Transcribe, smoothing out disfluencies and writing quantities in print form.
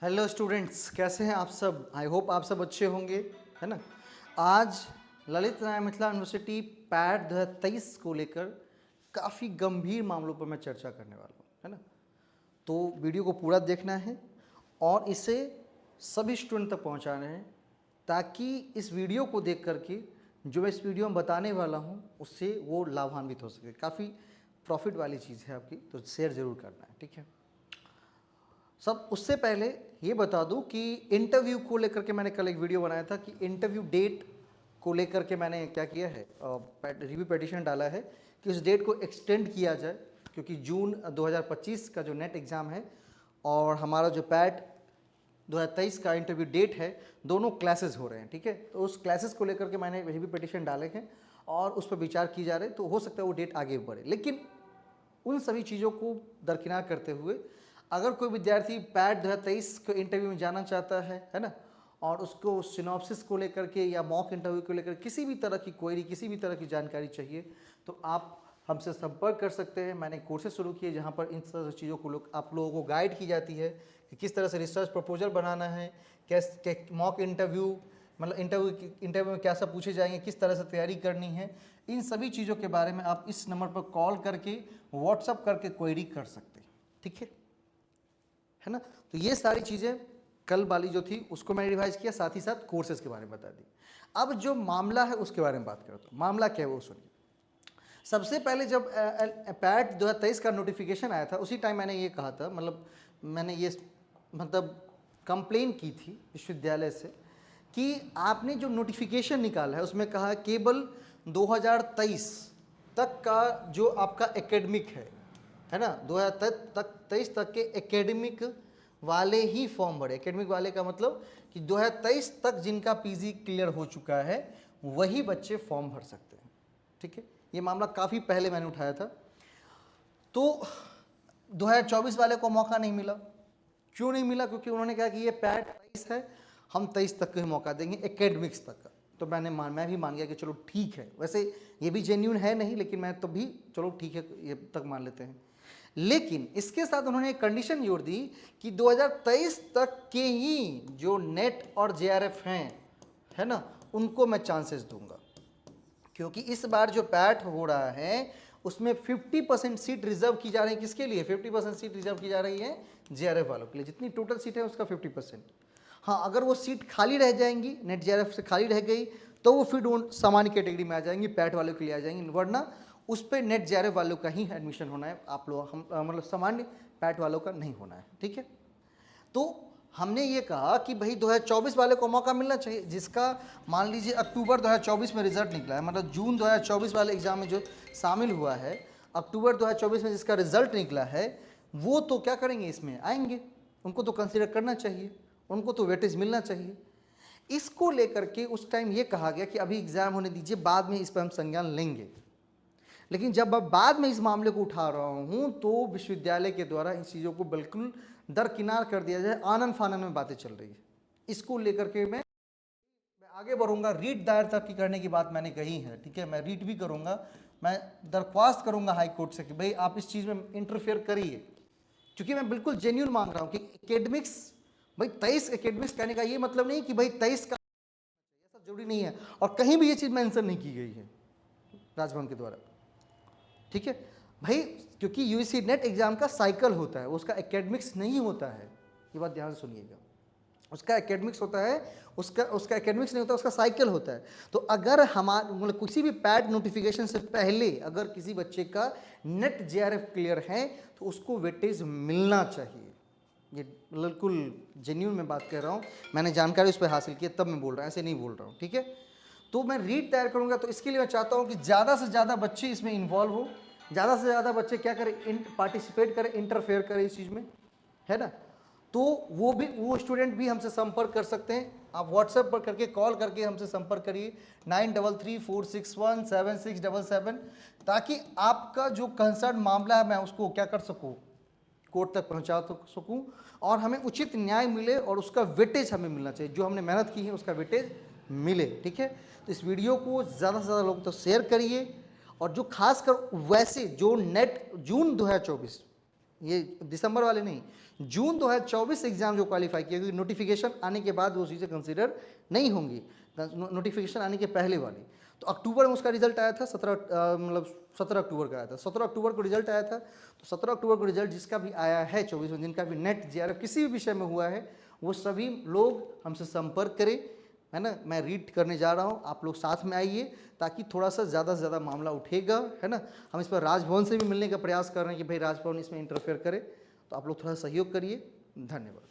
Hello students, कैसे हैं आप सब। आई होप आप सब अच्छे होंगे, है ना। आज ललित नारायण मिथिला यूनिवर्सिटी पैट 2023 को लेकर काफ़ी गंभीर मामलों पर मैं चर्चा करने वाला हूँ, है ना। तो वीडियो को पूरा देखना है और इसे सभी स्टूडेंट तक पहुँचाना है, ताकि इस वीडियो को देख करके जो मैं इस वीडियो में बताने वाला हूँ उससे वो लाभान्वित हो सके। काफ़ी प्रॉफिट वाली चीज़ है आपकी, तो शेयर ज़रूर करना है, ठीक है। सब उससे पहले ये बता दूं कि इंटरव्यू को लेकर के मैंने कल एक वीडियो बनाया था कि इंटरव्यू डेट को लेकर के मैंने क्या किया है, रिव्यू पिटीशन डाला है कि उस डेट को एक्सटेंड किया जाए, क्योंकि जून 2025 का जो नेट एग्ज़ाम है और हमारा जो पैट 2023 का इंटरव्यू डेट है, दोनों क्लासेस हो रहे हैं, ठीक है। तो उस क्लासेस को लेकर के मैंने रिव्यू पिटीशन डाले हैं और उस पर विचार की जा रहे, तो हो सकता है वो डेट आगे बढ़े। लेकिन उन सभी चीज़ों को दरकिनार करते हुए अगर कोई विद्यार्थी पैट 2023 के इंटरव्यू में जाना चाहता है ना, और उसको सिनॉप्सिस को लेकर के या मॉक इंटरव्यू को लेकर किसी भी तरह की क्वेरी, किसी भी तरह की जानकारी चाहिए, तो आप हमसे संपर्क कर सकते हैं। मैंने कोर्सेज शुरू किए जहाँ पर इन तरह चीज़ों को आप लोगों को गाइड की जाती है कि किस तरह से रिसर्च प्रपोजल बनाना है, कैसे मॉक इंटरव्यू, मतलब इंटरव्यू में क्या सब पूछे जाएंगे, किस तरह से तैयारी करनी है। इन सभी चीज़ों के बारे में आप इस नंबर पर कॉल करके, व्हाट्सअप करके क्वेरी कर सकते हैं, ठीक है ना। तो ये सारी चीज़ें कल वाली जो थी उसको मैंने रिवाइज किया, साथ ही साथ कोर्सेज के बारे में बता दी। अब जो मामला है उसके बारे में बात करता हूँ। मामला क्या है वो सुनिए। सबसे पहले जब पैट 2023 का नोटिफिकेशन आया था, उसी टाइम मैंने ये कहा था, मतलब मैंने ये कंप्लेन की थी विश्वविद्यालय से कि आपने जो नोटिफिकेशन निकाला है उसमें कहा केवल 2023 तक का जो आपका एकेडमिक है ना, 2023 तक के एकेडमिक वाले ही फॉर्म भरे। एकेडमिक वाले का मतलब कि 2023 तक जिनका पीजी क्लियर हो चुका है वही बच्चे फॉर्म भर सकते हैं, ठीक है। ये मामला काफ़ी पहले मैंने उठाया था। तो 2024 वाले को मौका नहीं मिला। क्यों नहीं मिला? क्योंकि उन्होंने कहा कि ये पैट 23 है, हम 23 तक का ही मौका देंगे, एकेडमिक्स तक का। तो मैं भी मान गया कि चलो ठीक है। वैसे ये भी जेन्यून है नहीं, लेकिन मैं तो भी चलो ठीक है, ये तक मान लेते हैं। लेकिन इसके साथ उन्होंने एक कंडीशन जोड़ दी कि 2023 तक के ही जो नेट और जेआरएफ हैं, है ना, उनको मैं चांसेस दूंगा। क्योंकि इस बार जो पैट हो रहा है उसमें 50% सीट रिजर्व की जा रही है। किसके लिए 50% सीट रिजर्व की जा रही है? जेआरएफ वालों के लिए। जितनी टोटल सीट है उसका 50%। हाँ, अगर वो सीट खाली रह जाएंगी, नेट जेआरएफ से खाली रह गई, तो वो फिर सामान्य कैटेगरी में आ जाएंगी, पैट वालों के लिए आ जाएंगी, वरना उस पर नेट जेआरएफ वालों का ही एडमिशन होना है। आप लोग हम मतलब सामान्य पैट वालों का नहीं होना है, ठीक है। तो हमने ये कहा कि भाई 2024 वाले को मौका मिलना चाहिए, जिसका मान लीजिए अक्टूबर 2024 में रिजल्ट निकला है, मतलब जून 2024 वाले एग्जाम में जो शामिल हुआ है, अक्टूबर 2024 में जिसका रिजल्ट निकला है, वो तो क्या करेंगे, इसमें आएंगे, उनको तो कंसीडर करना चाहिए, उनको तो वेटेज मिलना चाहिए। इसको लेकर के उस टाइम ये कहा गया कि अभी एग्जाम होने दीजिए, बाद में इस पर हम संज्ञान लेंगे। लेकिन जब अब बाद में इस मामले को उठा रहा हूं तो विश्वविद्यालय के द्वारा इन चीज़ों को बिल्कुल दरकिनार कर दिया जाए, आनन फानन में बातें चल रही है। इसको लेकर के मैं आगे बढ़ूंगा। रीट दायर तक की करने की बात मैंने कही है, ठीक है। मैं रीट भी करूंगा, मैं दरख्वास्त करूंगा हाई कोर्ट से कि भाई आप इस चीज़ में इंटरफेयर करिए, क्योंकि मैं बिल्कुल जेन्यून मांग रहा हूं कि एकेडमिक्स, भाई 23 एकेडमिक्स कहने का ये मतलब नहीं कि भाई 23 का, ऐसा जरूरी नहीं है। और कहीं भी ये चीज़ मेंशन नहीं की गई है राजभवन के द्वारा, ठीक है भाई। क्योंकि यूजीसी नेट एग्जाम का साइकिल होता है, उसका एकेडमिक्स नहीं होता है। ये बात ध्यान से सुनिएगा, उसका एकेडमिक्स होता है, उसका एकेडमिक्स नहीं होता, उसका साइकिल होता है। तो अगर हमारे मतलब किसी भी पैड नोटिफिकेशन से पहले अगर किसी बच्चे का नेट जेआरएफ क्लियर है तो उसको वेटेज मिलना चाहिए। ये बिल्कुल जेन्यून मैं बात कर रहा हूँ, मैंने जानकारी उस पर हासिल की तब मैं बोल रहा हूँ, ऐसे नहीं बोल रहा हूँ, ठीक है। तो मैं रीट तैयार करूँगा, तो इसके लिए मैं चाहता हूँ कि ज़्यादा से ज़्यादा बच्चे इसमें इन्वॉल्व हो, ज़्यादा से ज़्यादा बच्चे क्या करें, पार्टिसिपेट करें, इंटरफेयर करें इस चीज़ में, है ना। तो वो स्टूडेंट भी हमसे संपर्क कर सकते हैं। आप व्हाट्सएप पर करके, कॉल करके हमसे संपर्क करिए 9334617677, ताकि आपका जो कंसर्न मामला है मैं उसको क्या कर सकूँ, कोर्ट तक पहुंचा सकूं और हमें उचित न्याय मिले और उसका वेटेज हमें मिलना चाहिए, जो हमने मेहनत की है उसका वेटेज मिले, ठीक है। तो इस वीडियो को ज़्यादा से ज़्यादा लोग तो शेयर करिए, और जो खासकर वैसे जो नेट जून 2024 ये दिसंबर वाले नहीं, जून 2024 एग्ज़ाम जो क्वालिफाई किया, क्योंकि नोटिफिकेशन आने के बाद वो चीज़ें कंसिडर नहीं होंगी, नोटिफिकेशन आने के पहले वाली। तो अक्टूबर में उसका रिजल्ट आया था, 17 अक्टूबर का आया था, 17 अक्टूबर को रिजल्ट आया था। तो 17 अक्टूबर को रिजल्ट जिसका भी आया है 24 में, जिनका भी नेट जेआरएफ किसी भी विषय में हुआ है, वो सभी लोग हमसे संपर्क करें, है ना। मैं रीड करने जा रहा हूँ, आप लोग साथ में आइए, ताकि थोड़ा सा ज़्यादा से ज़्यादा मामला उठेगा, है ना। हम इस पर राजभवन से भी मिलने का प्रयास कर रहे हैं कि भाई राजभवन इसमें इंटरफेयर करे, तो आप लोग थोड़ा सहयोग करिए। धन्यवाद।